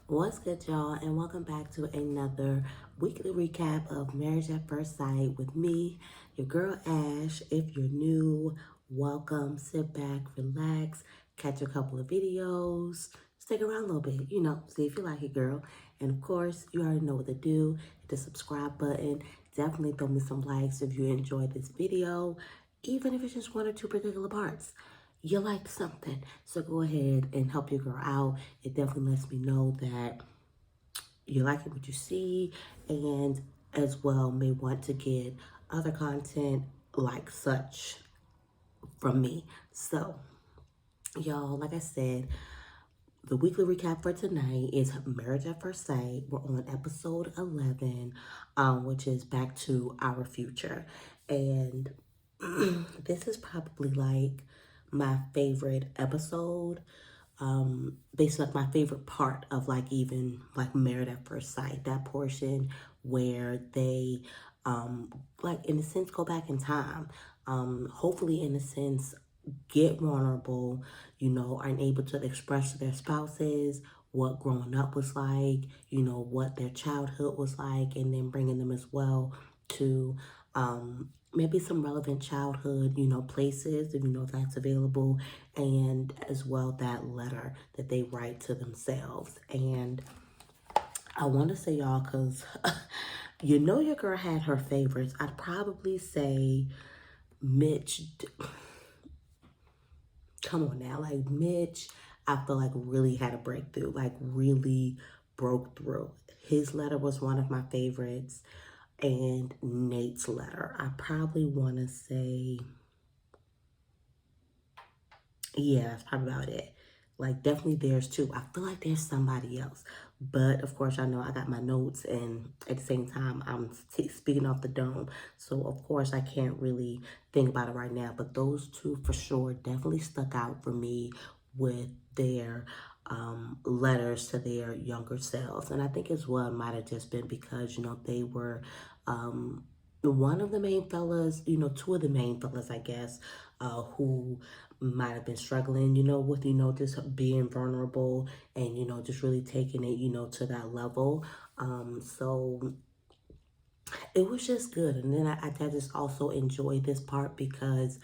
What's good, y'all, and welcome back to another weekly recap of Marriage at First Sight with me, your girl Ash. If you're new, welcome. Sit back, relax, catch a couple of videos, stick around a little bit, see if you like it, girl. And of course, you already know what to do. Hit the subscribe button. Definitely throw me some likes if you enjoyed this video, even if it's just one or two particular parts you liked something. So go ahead and help your girl out. It definitely lets me know that you like what you see and as well may want to get other content like such from me. So y'all, like I said, the weekly recap for tonight is Marriage at First Sight. We're on episode 11, which is Back to Our Future. And this is probably like my favorite episode, basically like my favorite part of like even like Married at First Sight, that portion where they like in a sense go back in time, hopefully in a sense get vulnerable, aren't able to express to their spouses what growing up was like, what their childhood was like, and then bringing them as well to maybe some relevant childhood, places, if if that's available, and as well that letter that they write to themselves. And I want to say, y'all, because your girl had her favorites. I'd probably say Mitch. Come on now, like Mitch, I feel like really had a breakthrough, like really broke through. His letter was one of my favorites, and Nate's letter. I probably want to say, yeah, that's probably about it. Like, definitely theirs too. I feel like there's somebody else. But, of course, I know I got my notes, and at the same time, I'm speaking off the dome. So, of course, I can't really think about it right now. But those two, for sure, definitely stuck out for me with their letters to their younger selves. And I think as well, it might have just been because, they were one of the main fellas, two of the main fellas, I guess, who might have been struggling, with, just being vulnerable and, just really taking it, to that level. So it was just good. And then I just also enjoy this part because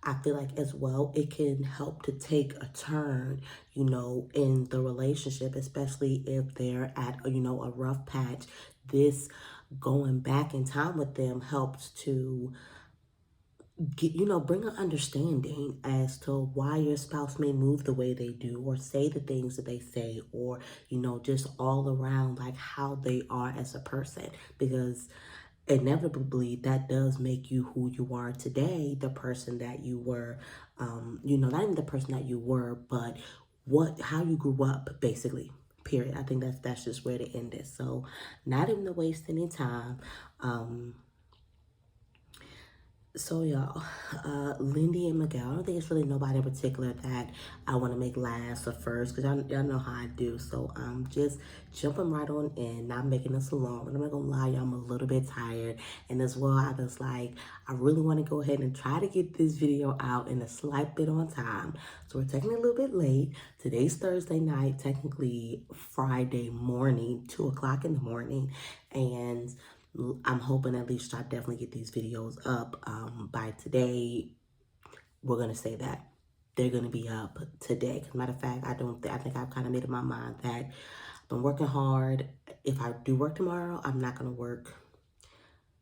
I feel like as well, it can help to take a turn, in the relationship, especially if they're at, a rough patch. This going back in time with them helps to get, bring an understanding as to why your spouse may move the way they do or say the things that they say, or, just all around like how they are as a person. Because inevitably that does make you who you are today, the person that you were, not even the person that you were, but how you grew up, basically. Period. I think that's just where to end it. So, not even to waste any time. So y'all, Lindy and Miguel, I don't think it's really nobody in particular that I want to make last or first, because y'all know how I do. So I'm just jumping right on in, not making this long. And I'm not going to lie, y'all, I'm a little bit tired. And as well, I was like, I really want to go ahead and try to get this video out in a slight bit on time. So we're technically a little bit late. Today's Thursday night, technically Friday morning, 2 o'clock in the morning. And I'm hoping at least I definitely get these videos up by today. We're going to say that they're going to be up today. As a matter of fact, I think I've kind of made up my mind that I've been working hard. If I do work tomorrow, I'm not going to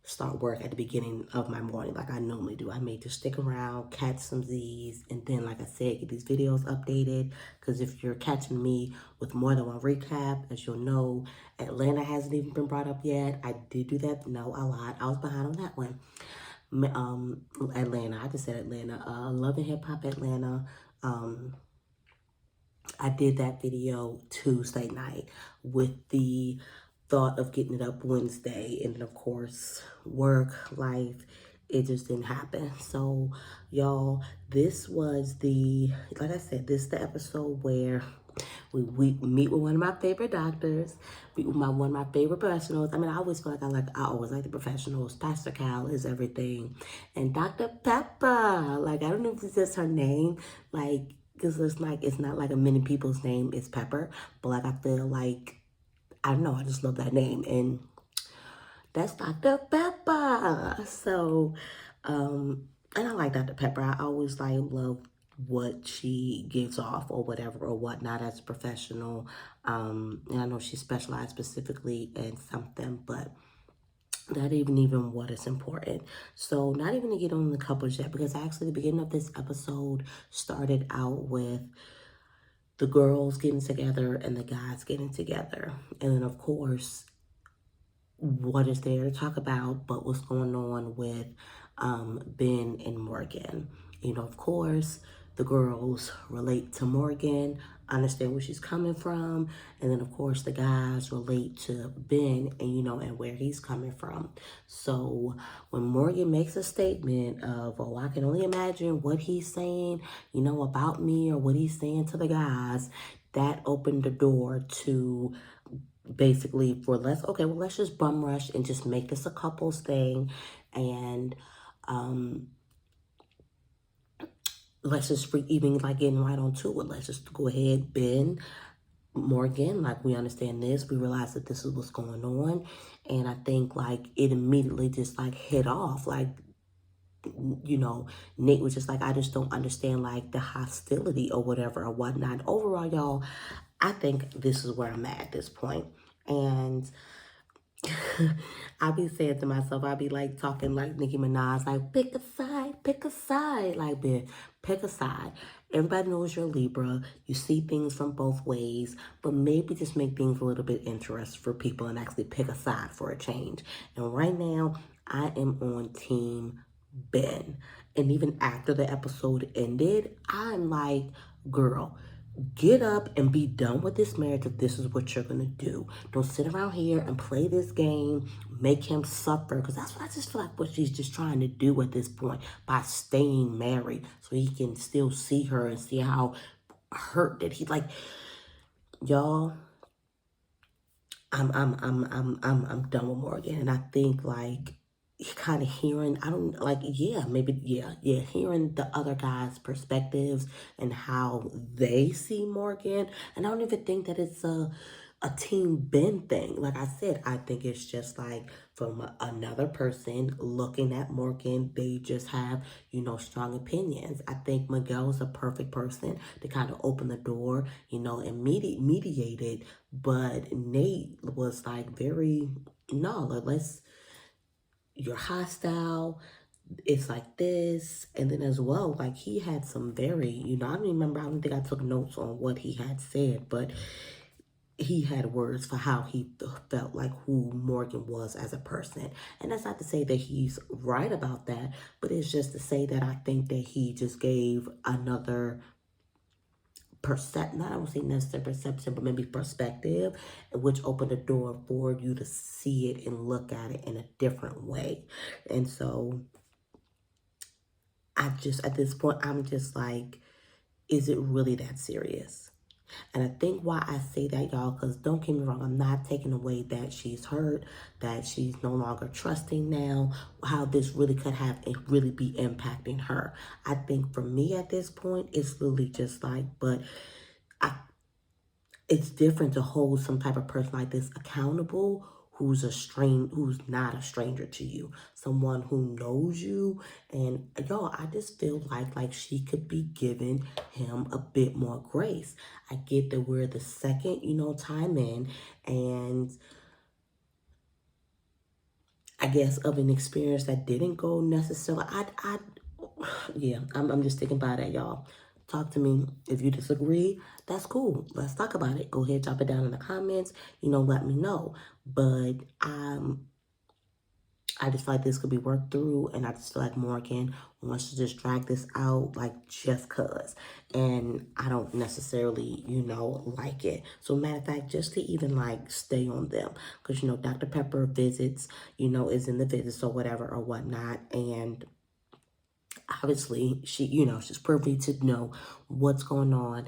start work at the beginning of my morning like I normally do. I may just stick around, catch some Z's, and then, like I said, get these videos updated. Because if you're catching me with more than one recap, as you'll know, Atlanta hasn't even been brought up yet. I did do that. No, a lot. I was behind on that one. Atlanta. I just said Atlanta. Love and Hip Hop Atlanta. I did that video Tuesday night with the thought of getting it up Wednesday, and then of course work, life, it just didn't happen. So y'all, this was like I said, this is the episode where we meet with one of my favorite doctors, meet with one of my favorite professionals. I mean, I always feel like I always like the professionals. Pastor Cal is everything. And Dr. Pepper, like, I don't know if it's just her name, like, because it's not like a many people's name is Pepper, but like I feel like I don't know, I just love that name. And that's Dr. Pepper. So, and I like Dr. Pepper. I always like love what she gives off or whatever or whatnot as a professional. And I know she specialized specifically in something, but not even what is important. So not even to get on the couples yet, because actually the beginning of this episode started out with the girls getting together and the guys getting together. And then of course, what is there to talk about but what's going on with Ben and Morgan. You know, of course, the girls relate to Morgan, understand where she's coming from, and then of course the guys relate to Ben and and where he's coming from. So when Morgan makes a statement of, oh, I can only imagine what he's saying, about me or what he's saying to the guys, that opened the door to basically for let's just bum rush and just make this a couples thing, and um let's just even like getting right on to it. Let's just go ahead, Ben, Morgan, like we understand this, we realize that this is what's going on. And I think like it immediately just like hit off, like Nate was just like, I just don't understand like the hostility or whatever or whatnot. Overall, y'all, I think this is where I'm at this point. And I be saying to myself, I be like talking like Nicki Minaj, like pick a side, like bitch, pick a side. Everybody knows you're a Libra. You see things from both ways, but maybe just make things a little bit interesting for people and actually pick a side for a change. And right now, I am on Team Ben. And even after the episode ended, I'm like, girl, get up and be done with this marriage if this is what you're gonna do. Don't sit around here and play this game, make him suffer, because that's what I just feel like what she's just trying to do at this point by staying married so he can still see her and see how hurt that he like. Y'all, I'm done with Morgan, and I think like kind of hearing, I don't like, yeah, maybe, yeah, hearing the other guys' perspectives and how they see Morgan. And I don't even think that it's a Team Ben thing. Like I said, I think it's just like from another person looking at Morgan, they just have, strong opinions. I think Miguel's a perfect person to kind of open the door, and mediate it. But Nate was like very, no, like, you're hostile, it's like this. And then as well, like he had some very, I don't remember, I don't think I took notes on what he had said, but he had words for how he felt like who Morgan was as a person. And that's not to say that he's right about that, but it's just to say that I think that he just gave another not I would say necessary perception, but maybe perspective, which opened the door for you to see it and look at it in a different way. And so I just, at this point, I'm just like, is it really that serious? And I think why I say that, y'all, because don't get me wrong, I'm not taking away that she's hurt, that she's no longer trusting now, how this really could have it really be impacting her. I think for me at this point, it's really just like, but I it's different to hold some type of person like this accountable who's not a stranger to you, someone who knows you. And y'all, I just feel like she could be giving him a bit more grace. I get that we're the second time in, and I guess of an experience that didn't go necessarily. Yeah, I'm just thinking about that, y'all. Talk to me. If you disagree, that's cool. Let's talk about it. Go ahead, drop it down in the comments. Let me know. But I just feel like this could be worked through, and I just feel like Morgan wants to just drag this out, like just cause. And I don't necessarily, like it. So matter of fact, just to even like stay on them, because Dr. Pepper visits, is in the visits or whatever or whatnot, and obviously she she's privy to know what's going on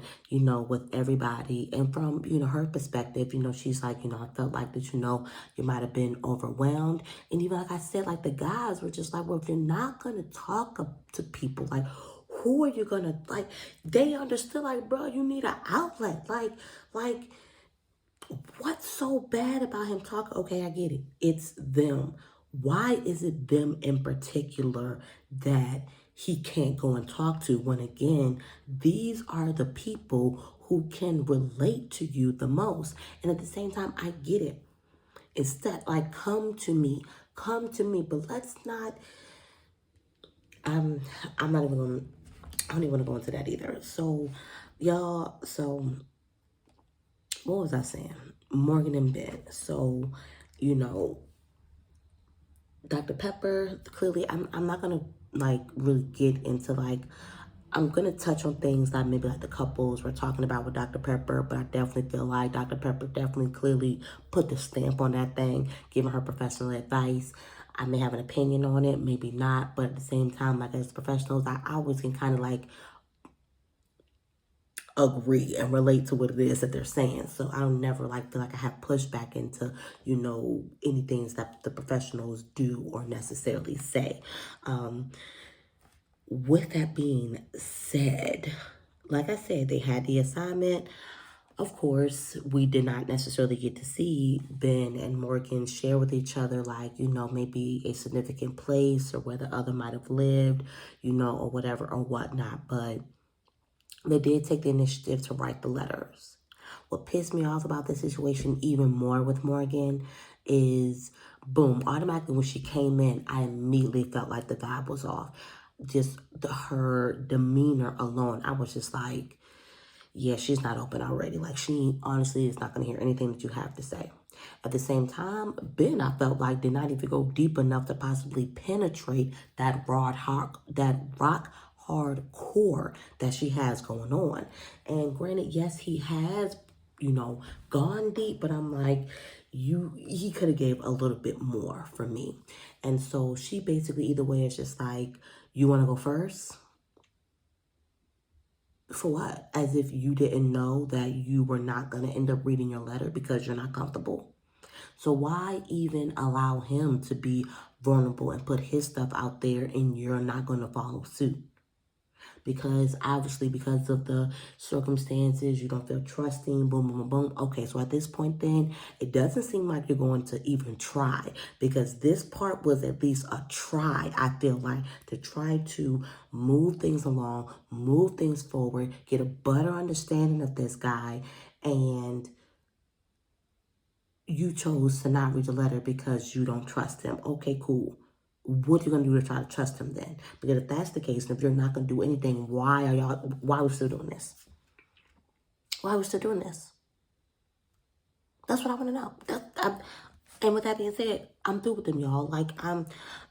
with everybody. And from her perspective, she's like, I felt like that you might have been overwhelmed. And even like I said, like the guys were just like, well, if you're not gonna talk to people, like who are you gonna, like they understood, like, bro, you need an outlet, like what so bad about him talking. Okay, I get it. It's them. Why is it them in particular that he can't go and talk to when, again, these are the people who can relate to you the most? And at the same time, I get it. Instead, like, come to me, but let's not, um, I'm not even going to, I don't even want to go into that either. So, y'all, so what was I saying? Morgan and Ben. So, you know, Dr. Pepper, clearly, I'm not going to, like, really get into, like, I'm going to touch on things that maybe, like, the couples were talking about with Dr. Pepper, but I definitely feel like Dr. Pepper definitely clearly put the stamp on that thing, giving her professional advice. I may have an opinion on it, maybe not, but at the same time, like, as professionals, I always can kind of, like, agree and relate to what it is that they're saying. So I don't never like feel like I have pushback into, you know, any things that the professionals do or necessarily say. With that being said, like I said, they had the assignment. Of course, we did not necessarily get to see Ben and Morgan share with each other, like, you know, maybe a significant place or where the other might have lived, you know, or whatever or whatnot. But they did take the initiative to write the letters. What pissed me off about the situation even more with Morgan is, boom, automatically when she came in, I immediately felt like the vibe was off. Just her demeanor alone, I was just like, yeah, she's not open already. Like, she honestly is not going to hear anything that you have to say. At the same time, Ben, I felt like, did not even go deep enough to possibly penetrate that rock hard core that she has going on. And granted, yes, he has, you know, gone deep, but I'm like, he could have gave a little bit more for me. And so she basically, either way, is just like, you want to go first? For what? As if you didn't know that you were not going to end up reading your letter because you're not comfortable. So why even allow him to be vulnerable and put his stuff out there and you're not going to follow suit? Because obviously, because of the circumstances, you don't feel trusting, boom, boom, boom, boom. Okay, so at this point then, it doesn't seem like you're going to even try, because this part was at least a try, I feel like, to try to move things along, move things forward, get a better understanding of this guy, and you chose to not read the letter because you don't trust him. Okay, cool. What are you going to do to try to trust him then? Because if that's the case, and if you're not going to do anything, why are we still doing this? Why are we still doing this? That's what I want to know. And with that being said, I'm through with them, y'all. Like, I'm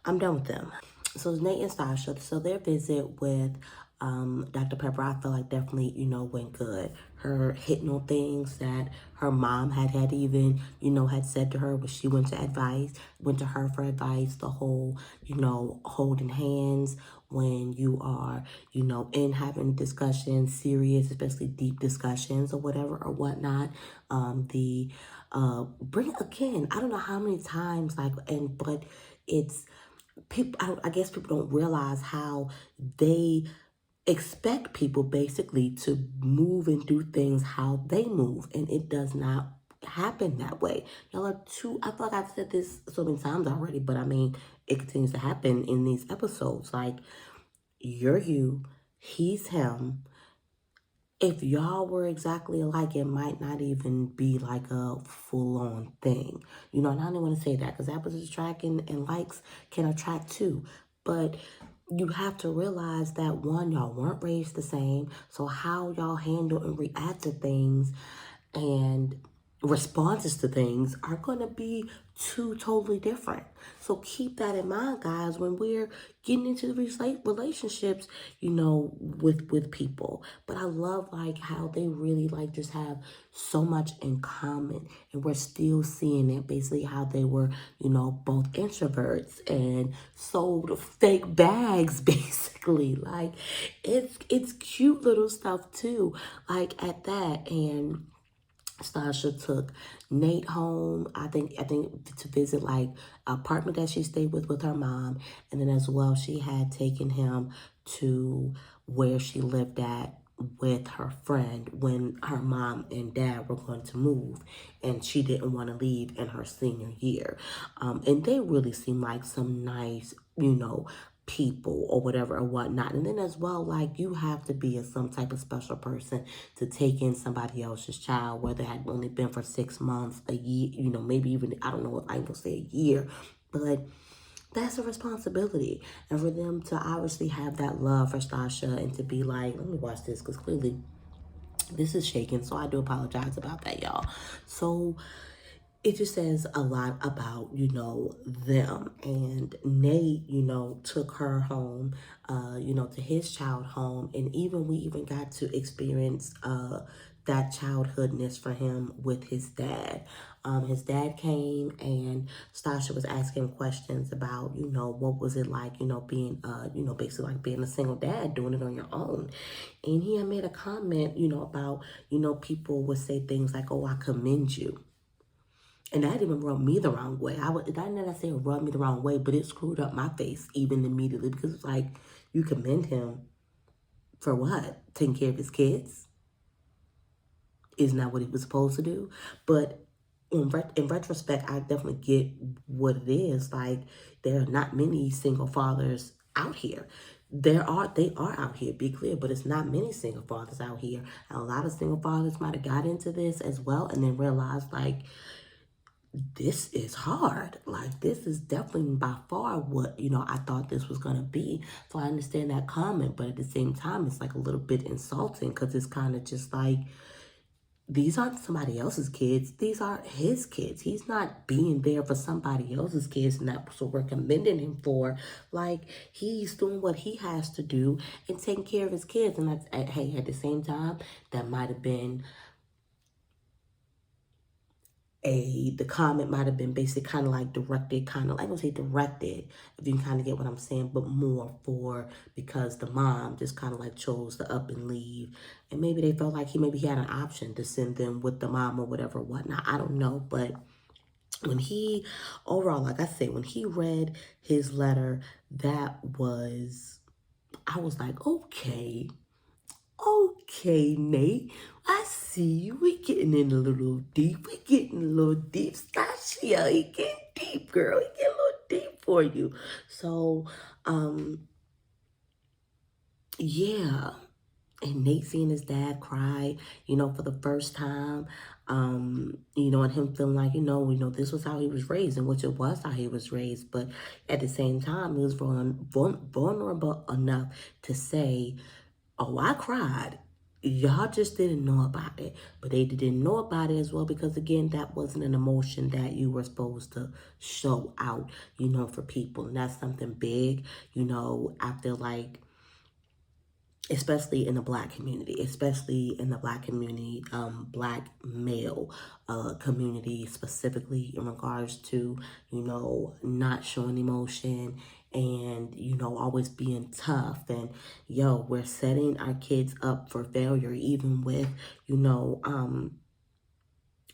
done with them. So Nate and Sasha, so their visit with Dr. Pepper, I feel like definitely, you know, went good. Her hitting on things that her mom had even, you know, had said to her when she went to her for advice, the whole, you know, holding hands when you are, you know, in having discussions, serious, especially deep discussions or whatever or whatnot. Bring again, I don't know how many times, like, but it's, people, I guess people don't realize how they expect people basically to move and do things how they move, and it does not happen that way. Y'all are too, I feel like I've said this so many times already, but I mean, it continues to happen in these episodes. Like, you're you, he's him. If y'all were exactly alike, it might not even be like a full-on thing. You know, and I don't want to say that because opposites attract and likes can attract too. But you have to realize that, one, y'all weren't raised the same. So how y'all handle and react to things and responses to things are going to be two totally different. So keep that in mind, guys, when we're getting into these relationships, you know, with people. But I love, like, how they really, like, just have so much in common, and we're still seeing it, basically how they were, you know, both introverts and sold fake bags basically. Like, it's cute little stuff too, like, at that. And Stasha took Nate home, I think to visit, like, an apartment that she stayed with her mom. And then as well, she had taken him to where she lived at with her friend when her mom and dad were going to move, and she didn't want to leave in her senior year. And they really seem like some nice, people or whatever or whatnot. And then as well, like, you have to be some type of special person to take in somebody else's child, whether it had only been for 6 months, a year, maybe even, I don't know if I will say a year, but that's a responsibility. And for them to obviously have that love for Stasha and to be like, let me watch this because clearly this is shaking. So I do apologize about that, y'all. So it just says a lot about, them. And Nate, took her home, to his child home. And we even got to experience that childhoodness for him with his dad. His dad came and Stasha was asking questions about, what was it like, being, basically like being a single dad, doing it on your own. And he had made a comment, about, people would say things like, oh, I commend you. And that even rubbed me the wrong way. Not that I say it rubbed me the wrong way, but it screwed up my face even immediately because it's like, you commend him for what? Taking care of his kids? Isn't that what he was supposed to do? But in retrospect, I definitely get what it is. Like, there are not many single fathers out here. They are out here, be clear, but it's not many single fathers out here. And a lot of single fathers might have got into this as well and then realized, like, this is hard. Like, this is definitely by far what, I thought this was going to be. So I understand that comment, but at the same time, it's like a little bit insulting because it's kind of just like, these aren't somebody else's kids. These are his kids. He's not being there for somebody else's kids, and that's what we're commending him for. Like, he's doing what he has to do and taking care of his kids. And that's, hey, at the same time, that might have been the comment might have been basically kind of like directed, kind of, I don't say directed, if you can kind of get what I'm saying, but more for, because the mom just kind of like chose to up and leave. And maybe they felt like maybe he had an option to send them with the mom or whatever, whatnot. I don't know. But when he, overall, like I said, when he read his letter, I was like, okay, Nate, I see you. We're getting in a little deep. We're getting a little deep. Stacia, he getting deep, girl. He getting a little deep for you. So, yeah. And Nate seeing his dad cry, for the first time, and him feeling like, this was how he was raised, and which it was how he was raised. But at the same time, he was vulnerable enough to say, oh, I cried. Y'all just didn't know about it. But they didn't know about it as well because, again, that wasn't an emotion that you were supposed to show out, for people. And that's something big, I feel like, especially in the Black community, Black male community, specifically in regards to, not showing emotion and, always being tough. And, we're setting our kids up for failure, even with,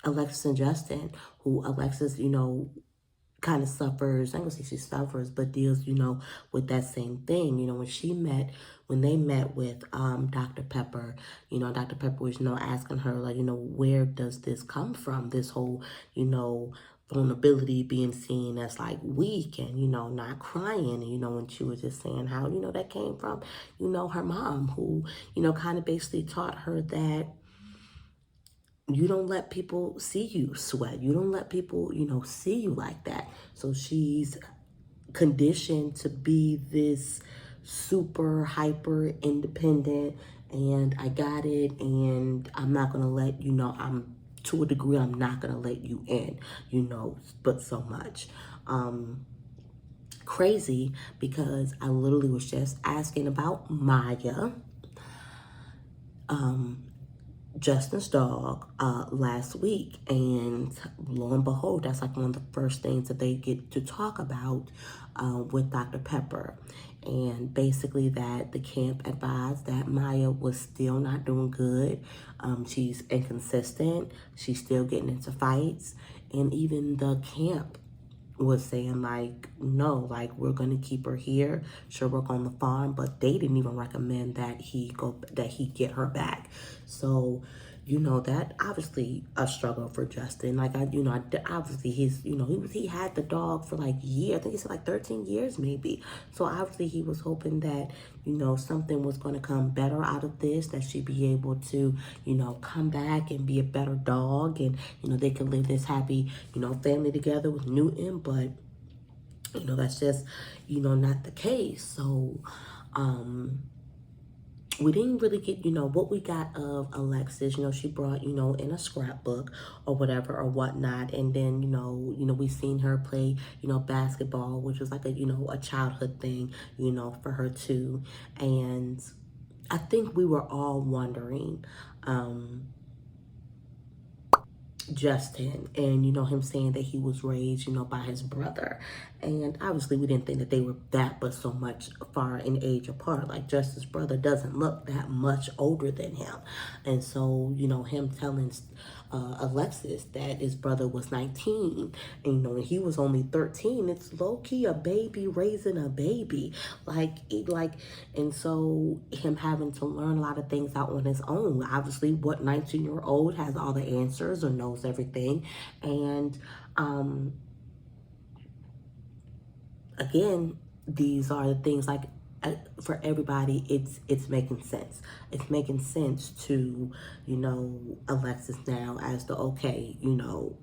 Alexis and Justin, who Alexis, kind of suffers, I'm gonna say she suffers, but deals, with that same thing. When they met with Dr. Pepper, Dr. Pepper was, asking her, like, where does this come from? This whole, vulnerability being seen as like weak and, not crying, and she was just saying how, that came from, her mom, who, kind of basically taught her that you don't let people see you sweat. You don't let people, see you like that. So she's conditioned to be this super hyper independent, and I got it, and I'm not going to let, to a degree, I'm not going to let you in, but so much. Crazy, because I literally was just asking about Maya, Justin's dog, last week, and lo and behold, that's like one of the first things that they get to talk about with Dr. Pepper. And basically that the camp advised that Maya was still not doing good. She's inconsistent. She's still getting into fights. And even the camp was saying like, no, like we're gonna keep her here. She'll work on the farm, but they didn't even recommend that he get her back. So, you know, that obviously a struggle for Justin. Like obviously he had the dog for like years. I think he said like 13 years maybe. So obviously he was hoping that, you know, something was going to come better out of this, that she'd be able to, you know, come back and be a better dog, and, you know, they could live this happy, you know, family together with Newton. But, you know, that's just, you know, not the case. So, we didn't really get, you know, what we got of Alexis. You know, she brought, you know, in a scrapbook or whatever or whatnot. And then, we seen her play, you know, basketball, which was like a, you know, a childhood thing, you know, for her too. And I think we were all wondering, Justin, and, you know, him saying that he was raised, you know, by his brother. And obviously we didn't think that they were that but so much far in age apart. Like, Justin's brother doesn't look that much older than him. And so, you know, him telling Alexis that his brother was 19 and, you know, and he was only 13, it's low-key a baby raising a baby. And so him having to learn a lot of things out on his own. Obviously, what 19-year-old has all the answers or knows everything? And again, these are the things like, for everybody, it's making sense. It's making sense to, you know, Alexis now as the, okay, you know,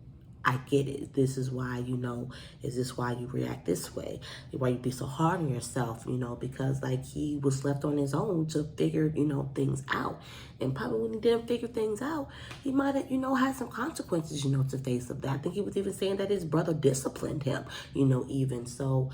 I get it. This is why, you know, is this why you react this way? Why you be so hard on yourself, you know, because like he was left on his own to figure, you know, things out. And probably when he didn't figure things out, he might have, you know, had some consequences, you know, to face of that. I think he was even saying that his brother disciplined him, you know, even. So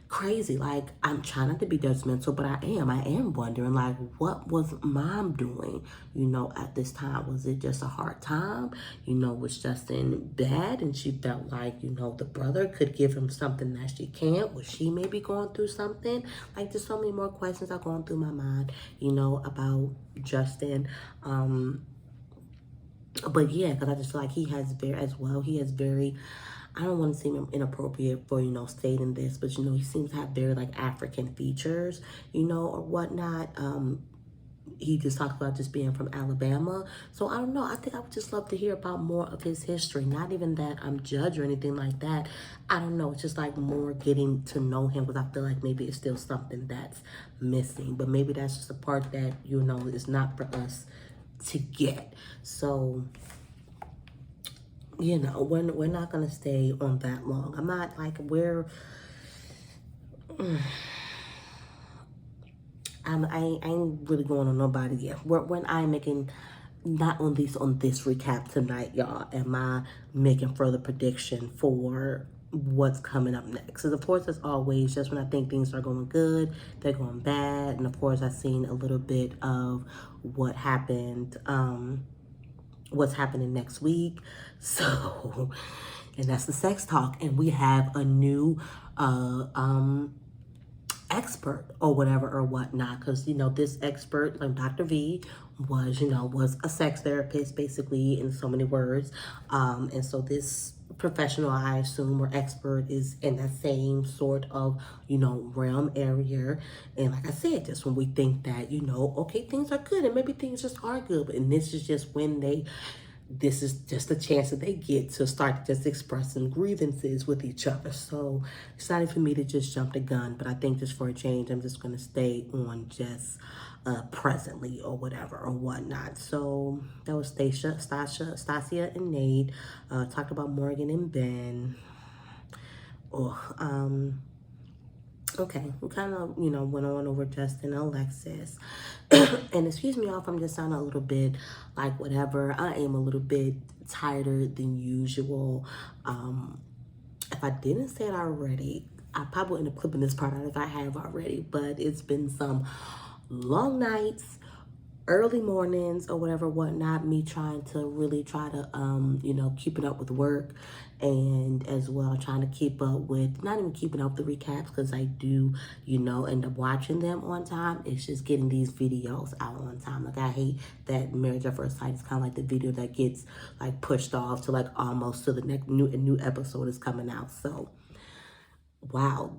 crazy. Like, I'm trying not to be judgmental, but I am wondering, like, what was mom doing, you know, at this time? Was it just a hard time? You know, was Justin bad and she felt like, you know, the brother could give him something that she can't? Was she maybe going through something? Like, there's so many more questions are going through my mind, you know, about Justin. But yeah, because I just feel like he has very, I don't want to seem inappropriate for, you know, stating this, but, you know, he seems to have very, like, African features, you know, or whatnot. He just talked about just being from Alabama. So I don't know. I think I would just love to hear about more of his history. Not even that I'm judge or anything like that. I don't know. It's just like more getting to know him, because I feel like maybe it's still something that's missing. But maybe that's just a part that, you know, is not for us to get. So, you know, we're not gonna stay on that long. I'm not like I ain't really going on nobody yet. When I'm making, not on this recap tonight, y'all, am I making further prediction for what's coming up next? Because of course, as always, just when I think things are going good, they're going bad. And of course, I've seen a little bit of what happened, what's happening next week. So, and that's the sex talk. And we have a new expert or whatever or whatnot, because, you know, this expert, like Dr. V, was a sex therapist, basically, in so many words. And so this professional, I assume, or expert, is in that same sort of, you know, realm area. And like I said, just when we think that, you know, okay, things are good and maybe things just are good, and this is just when this is just a chance that they get to start just expressing grievances with each other. So excited for me to just jump the gun, but I think just for a change, I'm just going to stay on just presently or whatever or whatnot. So that was Stasia and Nate. Talked about Morgan and Ben. Okay, we kind of, you know, went on over Justin and Alexis. And excuse me if I'm just sounding a little bit like whatever. I am a little bit tighter than usual. If I didn't say it already, I probably end up clipping this part out if I have already. But it's been some long nights, early mornings or whatever, whatnot, me trying to really try to, keeping up with work, and as well trying to keep up with, not even keeping up the recaps, because I do, end up watching them on time. It's just getting these videos out on time. Like, I hate that Marriage at First Sight is kind of like the video that gets like pushed off to like almost to the next new episode is coming out. So, wow.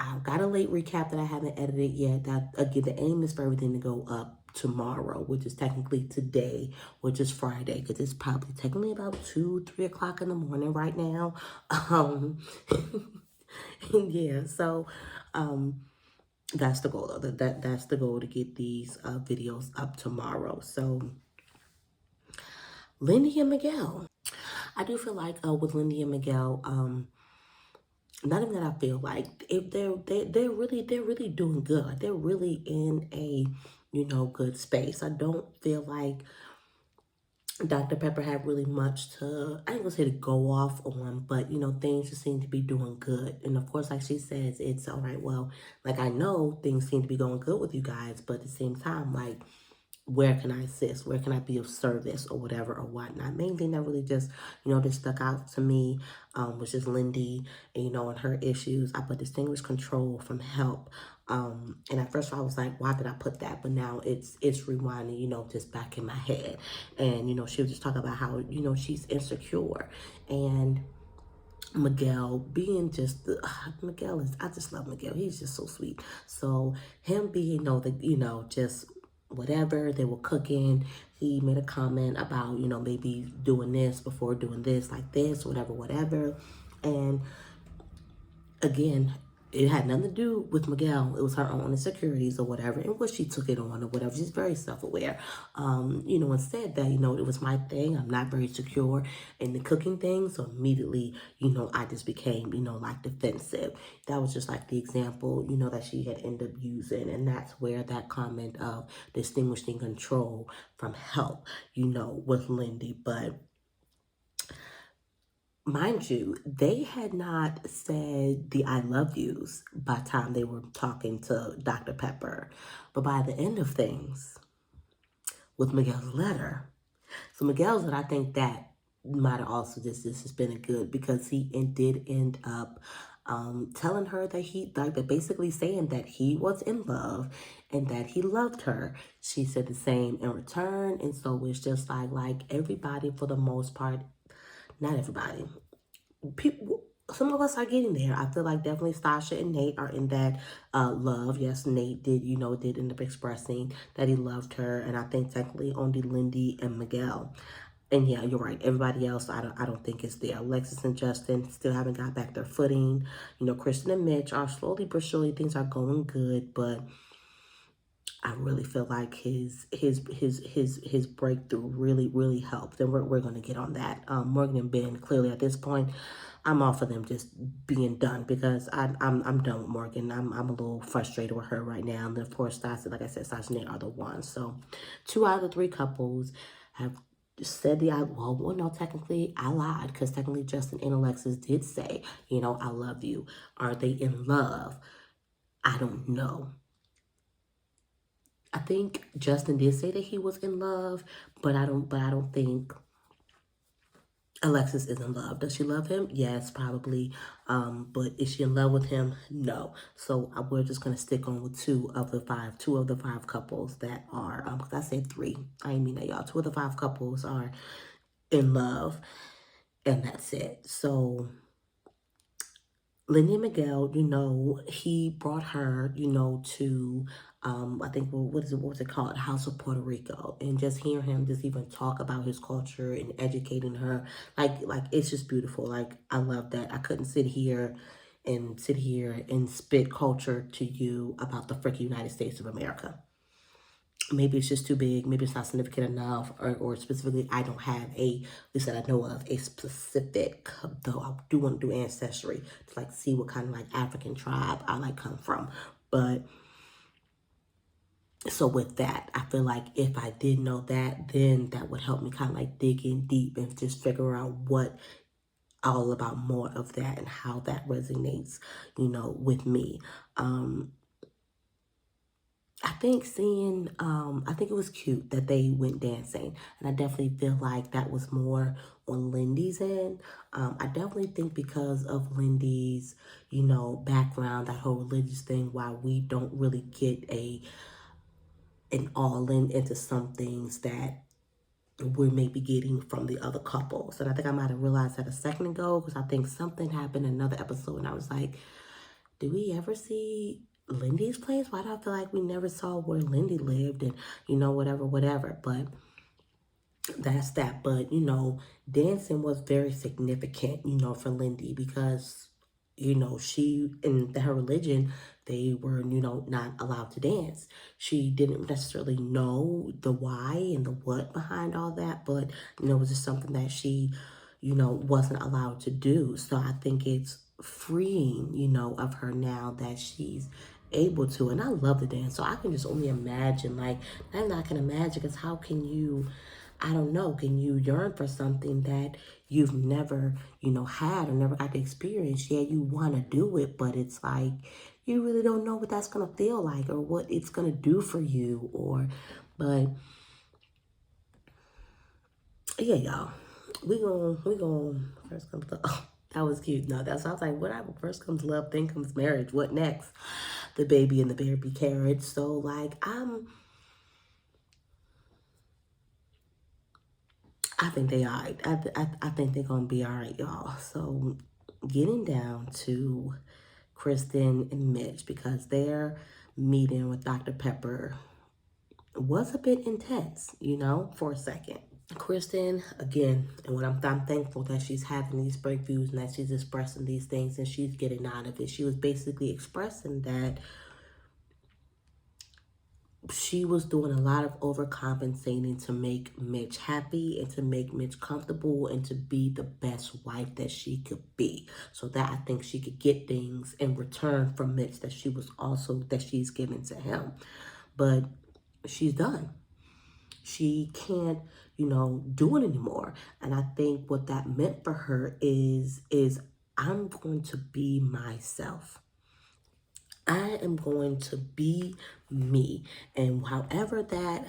I've got a late recap that I haven't edited yet. That again, the aim is for everything to go up tomorrow, which is technically today, which is Friday, because it's probably technically about 2, 3 o'clock in the morning right now. Um, yeah. So, um, that's the goal. Though. That's the goal, to get these videos up tomorrow. So, Lindy and Miguel. I do feel like with Lindy and Miguel, not even that I feel like, if they're really doing good. Like, they're really in a good space. I don't feel like Dr. Pepper had really much to, I ain't gonna say to go off on, but things just seem to be doing good. And of course, like she says, it's all right. Well, like, I know things seem to be going good with you guys, but at the same time, like, where can I assist? Where can I be of service or whatever or whatnot? Main thing that really just stuck out to me was just Lindy, and her issues. I put distinguished control from help. And at first I was like, why did I put that? But now it's rewinding, just back in my head. And, she was just talking about how, she's insecure. And Miguel being just Miguel is, I just love Miguel. He's just so sweet. So him being, just whatever they were cooking, he made a comment about, maybe doing this before doing this, like this, whatever. And again, it had nothing to do with Miguel. It was her own insecurities or whatever, and what she took it on or whatever. She's very self-aware, and said that, it was my thing. I'm not very secure in the cooking thing. So immediately, I just became, like defensive. That was just like the example, that she had ended up using. And that's where that comment of distinguishing control from help, with Lindy. But mind you, they had not said the I love yous by the time they were talking to Dr. Pepper. But by the end of things, with Miguel's letter, so Miguel's, and I think that might have also this has been a good, because he did end up telling her that that basically saying that he was in love and that he loved her. She said the same in return. And so it's just like everybody, for the most part, not everybody, people, some of us are getting there. I feel like definitely Stasha and Nate are in that love. Yes, Nate did end up expressing that he loved her, and I think technically only Lindy and Miguel. And yeah, you're right. Everybody else, I don't think is there. Alexis and Justin still haven't got back their footing. Kristen and Mitch are slowly but surely, things are going good, but I really feel like his breakthrough really helped, and we're gonna get on that. Morgan and Ben, clearly at this point, I'm all for them just being done, because I'm done with Morgan. I'm a little frustrated with her right now. And then of course, Stasha, like I said, Stasha and Nate are the ones. So 2 out of the 3 couples have said well, no, technically I lied, because technically Justin and Alexis did say, I love you. Are they in love? I don't know. I think Justin did say that he was in love, but I don't think Alexis is in love. Does she love him? Yes, probably. But is she in love with him? No. So we're just gonna stick on with two of the five couples that are. Because I said 3. I didn't mean that, y'all. 2 of the 5 couples are in love, and that's it. So Lindy and Miguel, he brought her, to, I think, what was it called? House of Puerto Rico. And just hearing him just even talk about his culture and educating her, like it's just beautiful. Like, I love that. I couldn't sit here and spit culture to you about the freaking United States of America. Maybe it's just too big, maybe it's not significant enough, or specifically I don't have at least that I know of, a specific, though I do want to do ancestry to like see what kind of like African tribe I like come from. But so with that, I feel like if I did know that, then that would help me kind of like dig in deep and just figure out what all about more of that and how that resonates, with me. I think I think it was cute that they went dancing. And I definitely feel like that was more on Lindy's end. I definitely think because of Lindy's, background, that whole religious thing, why we don't really get an all in into some things that we're maybe getting from the other couples. And I think I might have realized that a second ago because I think something happened in another episode and I was like, did we ever see Lindy's place? Why do I feel like we never saw where Lindy lived and, whatever. But that's that. But, dancing was very significant, for Lindy because, she, in her religion, they were, not allowed to dance. She didn't necessarily know the why and the what behind all that, but, it was just something that she, wasn't allowed to do. So I think it's freeing, of her now that she's able to. And I love the dance. So I can just only imagine, like, I can imagine because how can you, I don't know, can you yearn for something that you've never, had or never got to experience? Yeah, you want to do it, but it's like you really don't know what that's going to feel like or what it's going to do for you but yeah, y'all. We going first comes love. Oh, that was cute. No, that's I was like, whatever. First comes love, then comes marriage. What next? The baby and the baby carriage. So like I think they are. I think they're gonna be all right, y'all. So getting down to Kristen and Mitch because their meeting with Dr. Pepper was a bit intense, for a second. Kristen, again, and I'm thankful that she's having these breakthroughs and that she's expressing these things and she's getting out of it. She was basically expressing that she was doing a lot of overcompensating to make Mitch happy and to make Mitch comfortable and to be the best wife that she could be. So that I think she could get things in return from Mitch that she's given to him. But she's done. She can't, do it anymore. And I think what that meant for her is I'm going to be myself. I am going to be me. And however that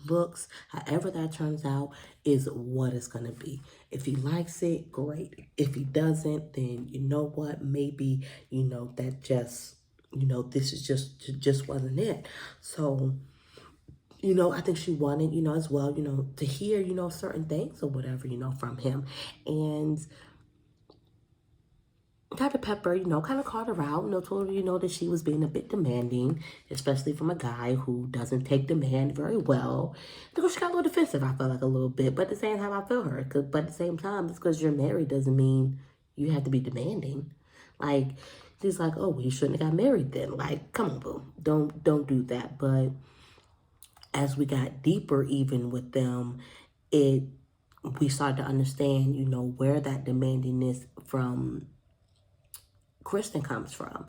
looks, however that turns out, is what it's going to be. If he likes it, great. If he doesn't, then you know what? Maybe, that just, this is just wasn't it. So, I think she wanted, as well, to hear, certain things or whatever, from him. And Dr. Pepper, kind of called her out, told her, that she was being a bit demanding, especially from a guy who doesn't take demand very well. Because she got a little defensive, I felt like a little bit. But at the same time, I feel her. But at the same time, it's because you're married doesn't mean you have to be demanding. Like, she's like, oh, well, you shouldn't have got married then. Like, come on, boo. Don't do that. But as we got deeper even with them, we started to understand, where that demandingness from Kristen comes from.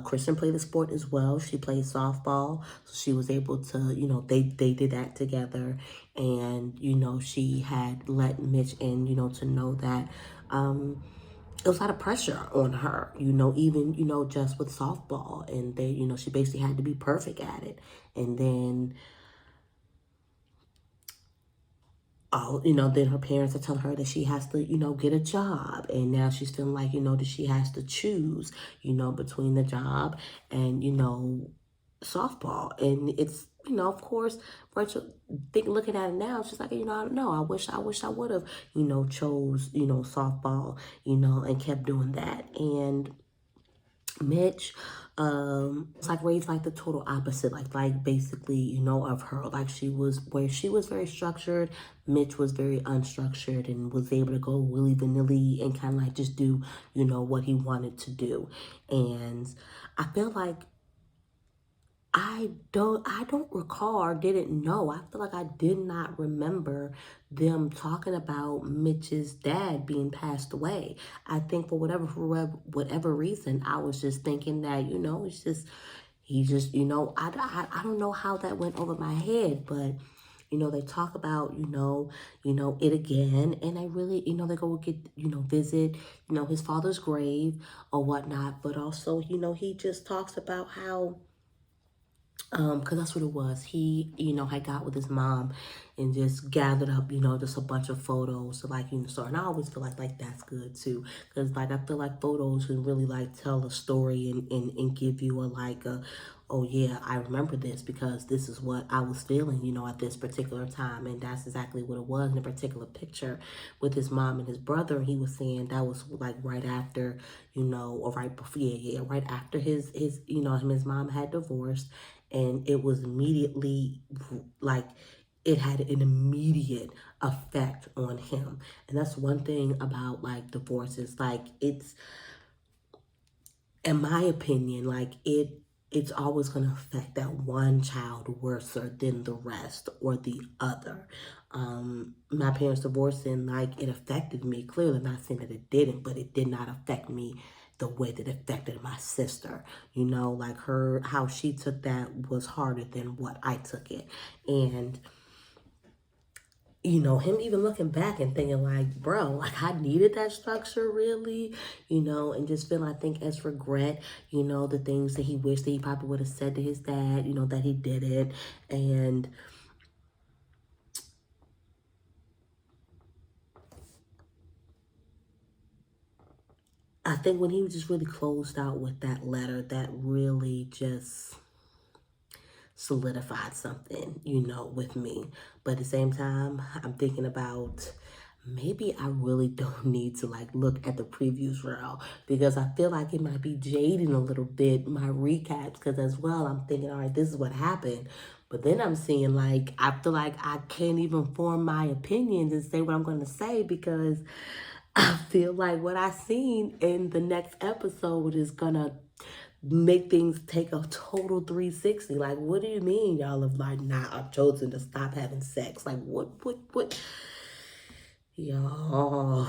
Kristen played the sport as well. She played softball, so she was able to, they did that together, and she had let Mitch in, to know that it was a lot of pressure on her, even just with softball, and they, she basically had to be perfect at it, and then then her parents are telling her that she has to, get a job. And now she's feeling like, that she has to choose, between the job and, softball. And it's, of course, Rachel, looking at it now, she's like, I don't know. I wish I would have, chose, softball, and kept doing that. And Mitch, it's like raised like the total opposite, like basically, of her. Like she was very structured, Mitch was very unstructured and was able to go willy vanilly and kind of like just do, what he wanted to do. And I feel like I don't recall or didn't know. I feel like I did not remember them talking about Mitch's dad being passed away. I think for whatever reason, I was just thinking that, it's just, he just, I don't know how that went over my head, but they talk about, it again, and I really, they go get, visit, his father's grave or whatnot, but also, he just talks about how Because that's what it was. He, had got with his mom and just gathered up, just a bunch of photos. So, like, so, and I always feel like that's good too. Because, like, I feel like photos can really, like, tell a story and give you oh, yeah, I remember this because this is what I was feeling, at this particular time. And that's exactly what it was in a particular picture with his mom and his brother. He was saying that was, like, right after, or right before, yeah, right after him and his mom had divorced, and it was immediately like it had an immediate effect on him. And that's one thing about like divorces, like it's, in my opinion, like it's always going to affect that one child worse than the rest or the other. My parents divorced, and like it affected me. Clearly, not saying that it didn't, but it did not affect me the way that it affected my sister. Like how she took that was harder than what I took it. And him even looking back and thinking like, bro, like I needed that structure really, and just feeling, I think, as regret, the things that he wished that he probably would have said to his dad, that he didn't. And I think when he was just really closed out with that letter, that really just solidified something, with me. But at the same time, I'm thinking about maybe I really don't need to like look at the previews reel, because I feel like it might be jading a little bit my recaps, because as well I'm thinking, all right, this is what happened. But then I'm seeing like, I feel like I can't even form my opinions and say what I'm going to say, because I feel like what I seen in the next episode is gonna make things take a total 360. Like, what do you mean y'all have like not I've chosen to stop having sex? Like what y'all,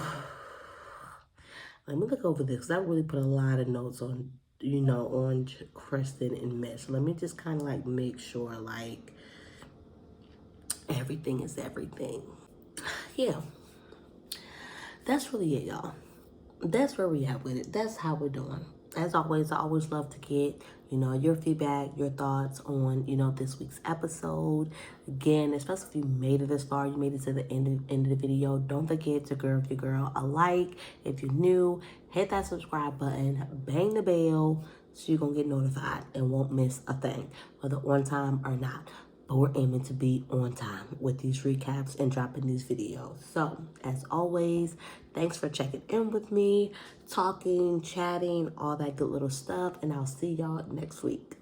let me look over this, because I really put a lot of notes on, on Kristen and Mitch. Let me just kind of like make sure like everything is everything. Yeah, that's really it, y'all. That's where we at with it. That's how we're doing. As always, I always love to get, your feedback, your thoughts on, this week's episode. Again, especially if you made it this far, you made it to the end of the video, don't forget to give your girl a like. If you're new, hit that subscribe button, bang the bell, so you're going to get notified and won't miss a thing, whether on time or not. But we're aiming to be on time with these recaps and dropping these videos. So, as always, thanks for checking in with me, talking, chatting, all that good little stuff. And I'll see y'all next week.